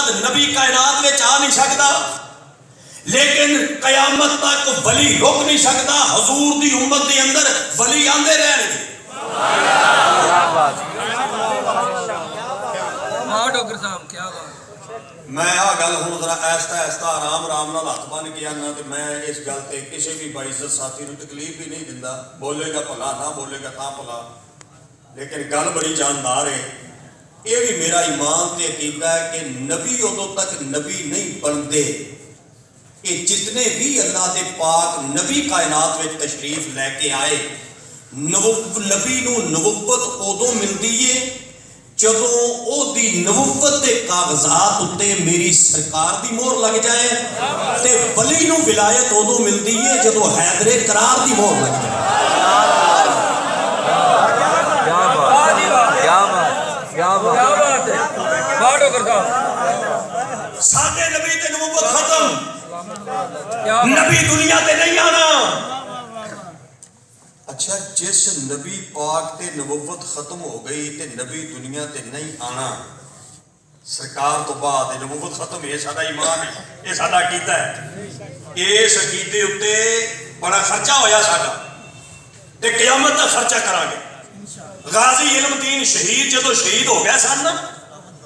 बाद नबी कायनात में आ नहीं सकता, लेकिन कयामत तक वली रुक नहीं सकता। हजूर दी उम्मत के अंदर वली आंदे रहणगे। मैं आ गल हूँ जरा ऐसा ऐसा आराम आराम नाल हथ बन के आना, तो मैं इस गल ते किसी भी बाइज्जत साथी को तकलीफ भी नहीं दिंदा। बोलेगा भला ना बोलेगा ता भला, लेकिन गल बड़ी जानदार है। ये भी मेरा ईमान ते अकीदा है कि नबी उदों तक नबी नहीं बनते। ये जितने भी अल्लाह के पाक नबी कायनात में तशरीफ लैके आए, नबी नूं नबुव्वत उदों मिलती है जदों ओदी नबुव्वत के कागजात उत्ते मेरी सरकार की मोहर लग जाए, ते वली नूं विलायत उदों मिलती है जदों हैदरे करार की मोहर लग जाए। साडे नबी ते नबुव्वत खत्म, नबी दुनिया ते नहीं आना। अच्छा, जिस नबी पाक ते नबुव्वत खत्म हो गई ते नबी दुनिया ते नहीं आना, सरकार तो बाद नबुव्वत खत्म, ये साडा ईमान है, ये साडा अकीदा है। इस अकीदे उत्ते बड़ा खर्चा होया साडा, ते क़यामत तक खर्चा करांगे। गाजी इल्म दीन शहीद जदों शहीद हो गया सन,